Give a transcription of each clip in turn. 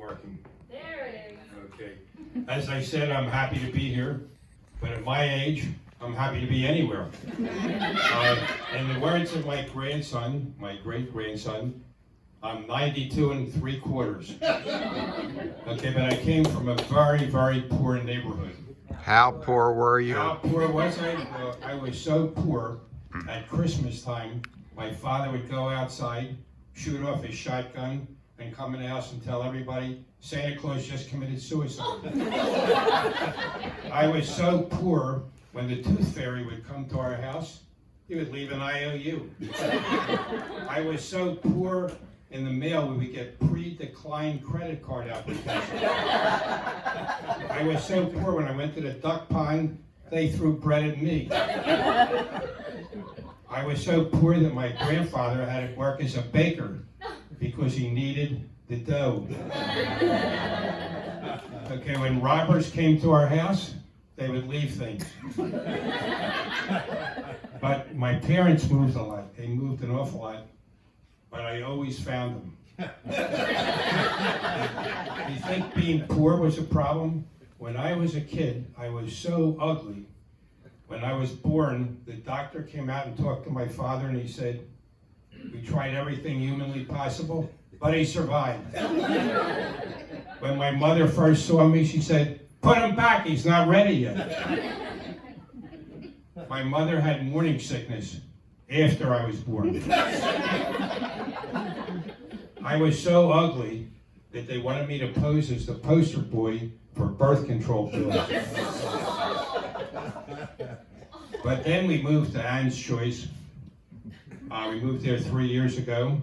working. There it is. Okay. As I said, I'm happy to be here, but at my age, I'm happy to be anywhere. In the words of my grandson, my great-grandson, I'm 92 3/4. Okay, but I came from a very, very poor neighborhood. How poor were you? How poor was I? Well, I was so poor, at Christmas time, my father would go outside, shoot off his shotgun, and come in the house and tell everybody, Santa Claus just committed suicide. I was so poor, when the tooth fairy would come to our house, he would leave an IOU. I was so poor, in the mail we would get pre-declined credit card applications. I was so poor when I went to the duck pond, they threw bread at me. I was so poor that my grandfather had to work as a baker because he needed the dough. Okay, when robbers came to our house, they would leave things. But my parents moved a lot. They moved an awful lot, but I always found them. You think being poor was a problem? When I was a kid, I was so ugly. When I was born, the doctor came out and talked to my father and he said, we tried everything humanly possible, but he survived. When my mother first saw me, she said, put him back, he's not ready yet. My mother had morning sickness after I was born. I was so ugly that they wanted me to pose as the poster boy for birth control pills. But then we moved to Ann's Choice. We moved there 3 years ago.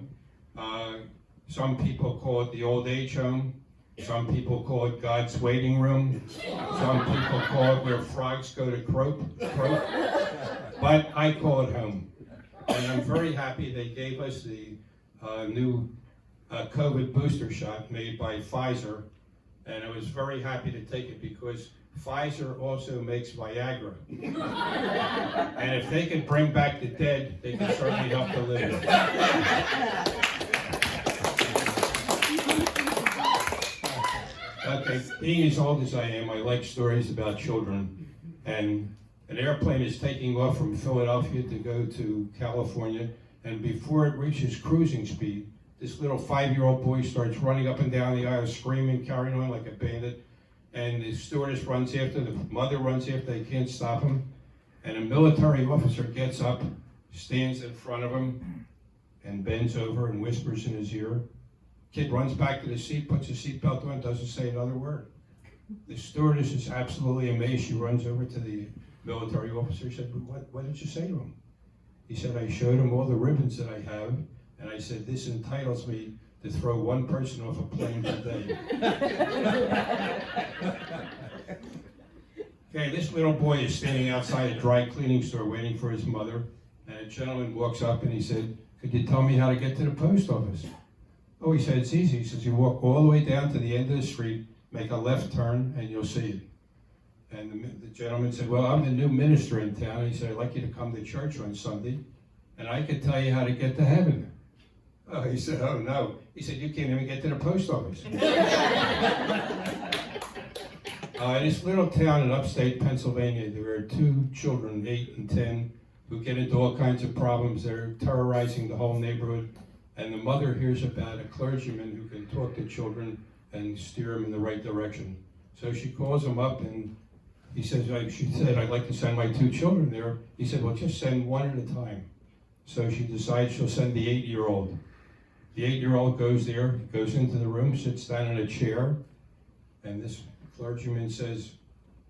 Some people call it the old age home. Some people call it God's waiting room. Some people call it where frogs go to croak. But I call it home. And I'm very happy they gave us the new COVID booster shot made by Pfizer. And I was very happy to take it because Pfizer also makes Viagra. And if they could bring back the dead, they could certainly help the living. Okay, being as old as I am, I like stories about children. And an airplane is taking off from Philadelphia to go to California, and before it reaches cruising speed, this little 5-year-old boy starts running up and down the aisle, screaming, carrying on like a bandit. And the stewardess runs after, the mother runs after, they can't stop him. And a military officer gets up, stands in front of him, and bends over and whispers in his ear. Kid runs back to the seat, puts his seatbelt on, doesn't say another word. The stewardess is absolutely amazed. She runs over to the military officer, said, what did you say to him? He said, I showed him all the ribbons that I have, and I said, this entitles me to throw one person off a plane today. Okay, this little boy is standing outside a dry cleaning store waiting for his mother, and a gentleman walks up and he said, could you tell me how to get to the post office? Oh, he said, it's easy. He says, you walk all the way down to the end of the street, make a left turn, and you'll see it. And the gentleman said, well, I'm the new minister in town. And he said, I'd like you to come to church on Sunday, and I could tell you how to get to heaven. Oh, he said, oh, no. He said, you can't even get to the post office. In this little town in upstate Pennsylvania, there are 2 children, 8 and 10, who get into all kinds of problems. They're terrorizing the whole neighborhood. And the mother hears about a clergyman who can talk to children and steer them in the right direction. So she calls him up and he says, she said, I'd like to send my 2 children there. He said, well, just send one at a time. So she decides she'll send the 8-year-old. The 8-year-old goes there, goes into the room, sits down in a chair, and this clergyman says,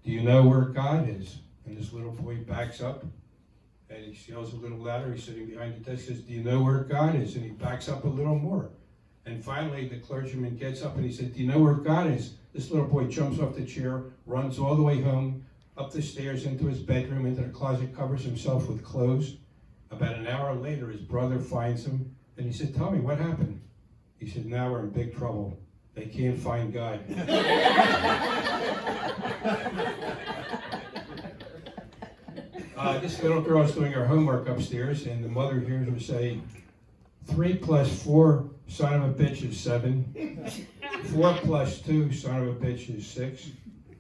do you know where God is? And this little boy backs up, and he yells a little louder. He's sitting behind the desk, says, do you know where God is? And he backs up a little more. And finally, the clergyman gets up and he said, do you know where God is? This little boy jumps off the chair, runs all the way home, up the stairs into his bedroom, into the closet, covers himself with clothes. About an hour later, his brother finds him, and he said, tell me, what happened? He said, now we're in big trouble. They can't find God. This little girl is doing her homework upstairs, and the mother hears her say, 3 + 4, son of a bitch, is 7. 4 plus 2, son of a bitch, is 6.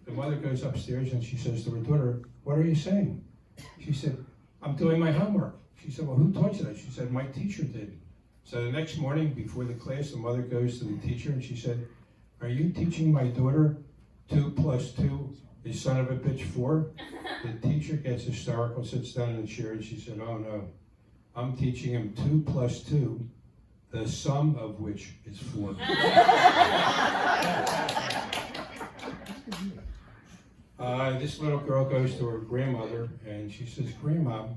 The mother goes upstairs and she says to her daughter, what are you saying? She said, I'm doing my homework. She said, well, who taught you that? She said, my teacher did. So the next morning before the class, the mother goes to the teacher and she said, are you teaching my daughter 2 plus 2 is son of a bitch 4? The teacher gets hysterical, sits down in the chair, and she said, oh no, I'm teaching him 2 plus 2, the sum of which is 4. This little girl goes to her grandmother and she says, Grandma,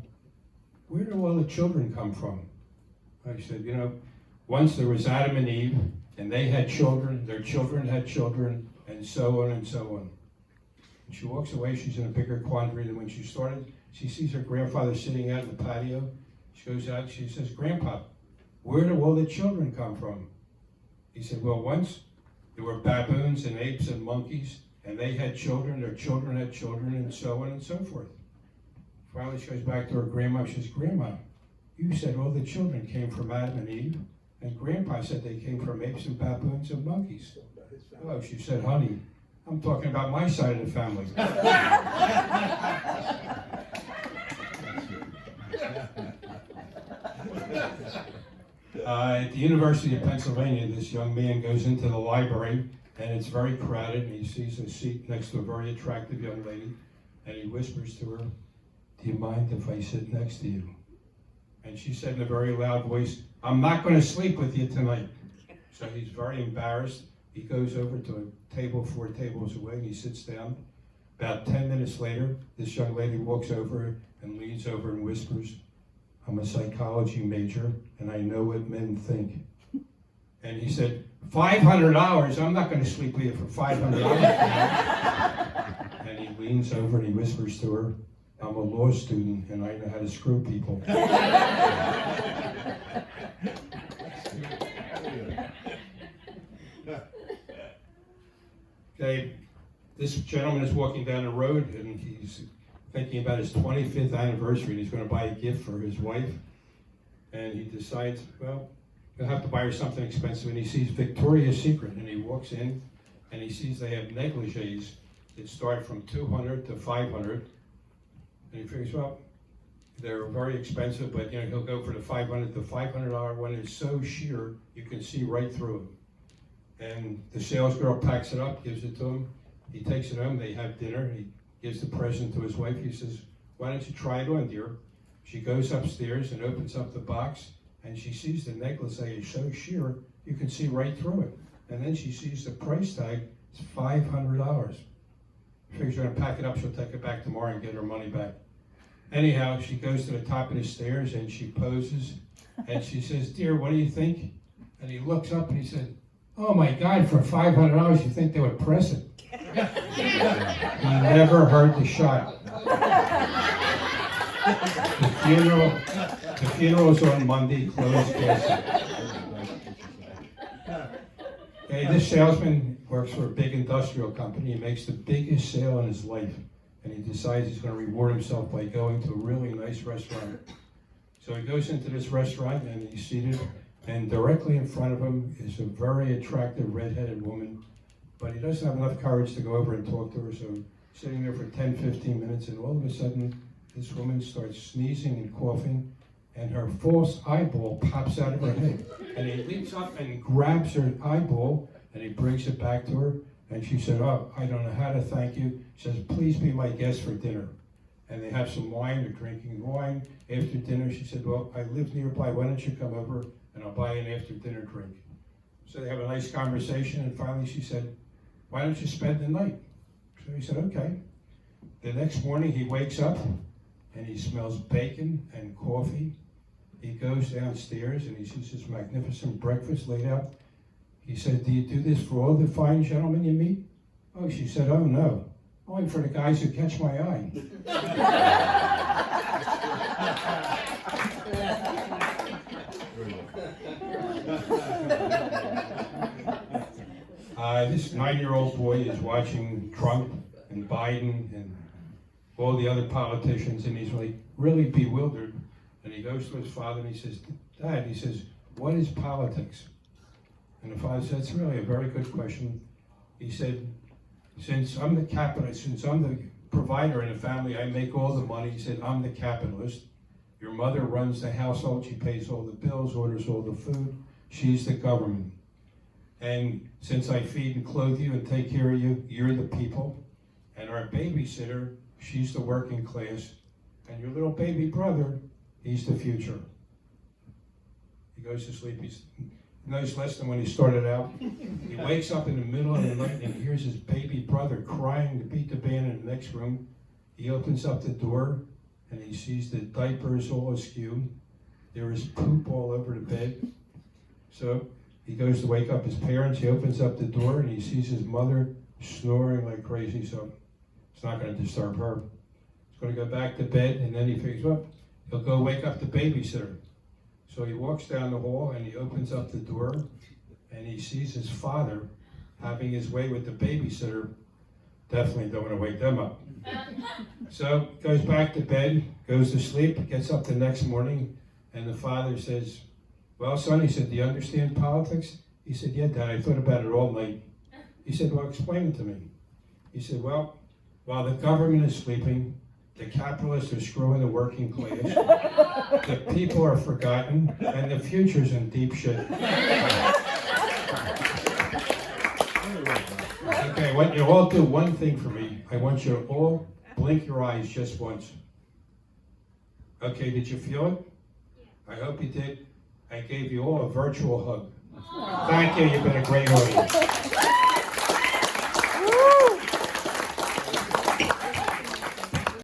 where do all the children come from? I said, you know, once there was Adam and Eve, and they had children, their children had children, and so on and so on. And she walks away, she's in a bigger quandary than when she started. She sees her grandfather sitting out in the patio. She goes out, she says, Grandpa, where do all the children come from? He said, well, once there were baboons and apes and monkeys, and they had children, their children had children, and so on and so forth. Finally, she goes back to her grandma, she says, Grandma, you said all the children came from Adam and Eve, and Grandpa said they came from apes and baboons and monkeys. Oh, she said, honey, I'm talking about my side of the family. At the University of Pennsylvania, this young man goes into the library, and it's very crowded, and he sees a seat next to a very attractive young lady, and he whispers to her, do you mind if I sit next to you? And she said in a very loud voice, I'm not going to sleep with you tonight. So he's very embarrassed. He goes over to a table 4 tables away, and he sits down. About 10 minutes later, this young lady walks over and leans over and whispers, I'm a psychology major, and I know what men think. And he said, $500? I'm not going to sleep with you for $500. And he leans over and he whispers to her, I'm a law student, and I know how to screw people. Okay, this gentleman is walking down the road, and he's thinking about his 25th anniversary, and he's going to buy a gift for his wife. And he decides, well, he'll have to buy her something expensive, and he sees Victoria's Secret, and he walks in, and he sees they have negligees that start from $200 to $500, and he figures, well, they're very expensive, but you know he'll go for the $500. The $500 one is so sheer you can see right through it. And the sales girl packs it up, gives it to him. He takes it home. They have dinner. He gives the present to his wife. He says, "Why don't you try it on, dear?" She goes upstairs and opens up the box, and she sees the necklace is so sheer you can see right through it. And then she sees the price tag. It's $500. She figures she's going to pack it up. She'll take it back tomorrow and get her money back. Anyhow, she goes to the top of the stairs and she poses, and she says, "Dear, what do you think?" And he looks up and he said, "Oh my God, for $500, you think they would press it?" He never heard the shot. The funeral's on Monday, closed casket. Okay, this salesman works for a big industrial company. He makes the biggest sale in his life, and he decides he's going to reward himself by going to a really nice restaurant. So he goes into this restaurant and he's seated, and directly in front of him is a very attractive redheaded woman, but he doesn't have enough courage to go over and talk to her, so he's sitting there for 10-15 minutes, and all of a sudden this woman starts sneezing and coughing, and her false eyeball pops out of her head, and he leaps up and grabs her eyeball and he brings it back to her, and she said, "Oh, I don't know how to thank you." She says, "Please be my guest for dinner." And they have some wine, they're drinking wine. After dinner, she said, "Well, I live nearby, why don't you come over and I'll buy an after dinner drink." So they have a nice conversation, and finally she said, "Why don't you spend the night?" So he said, "Okay." The next morning he wakes up and he smells bacon and coffee. He goes downstairs and he sees this magnificent breakfast laid out. He said, "Do you do this for all the fine gentlemen you meet?" Oh, she said, "Oh no, only for the guys who catch my eye." This 9-year-old boy is watching Trump and Biden and all the other politicians, and he's like really bewildered. And he goes to his father and he says, "Dad," he says, "what is politics?" And the father said, it's really a very good question. He said, since I'm the capitalist, since I'm the provider in the family, I make all the money. He said, I'm the capitalist. Your mother runs the household. She pays all the bills, orders all the food. She's the government. And since I feed and clothe you and take care of you, you're the people. And our babysitter, she's the working class. And your little baby brother, he's the future. He goes to sleep. He's nice less than when he started out. He wakes up in the middle of the night and hears his baby brother crying to beat the band in the next room. He opens up the door and he sees the diapers all askew. There is poop all over the bed. So he goes to wake up his parents. He opens up the door and he sees his mother snoring like crazy. So it's not going to disturb her. He's going to go back to bed, and then he figures, well, he'll go wake up the babysitter. So he walks down the hall and he opens up the door and he sees his father having his way with the babysitter. Definitely don't want to wake them up. So goes back to bed, goes to sleep, gets up the next morning, and the father says, well, son, he said, do you understand politics? He said, yeah, Dad, I thought about it all night. He said, well, explain it to me. He said, well, while the government is sleeping, the capitalists are screwing the working class, the people are forgotten, and the future's in deep shit. Okay, I want you all to do one thing for me. I want you to all blink your eyes just once. Okay, did you feel it? I hope you did. I gave you all a virtual hug. Thank you, you've been a great audience.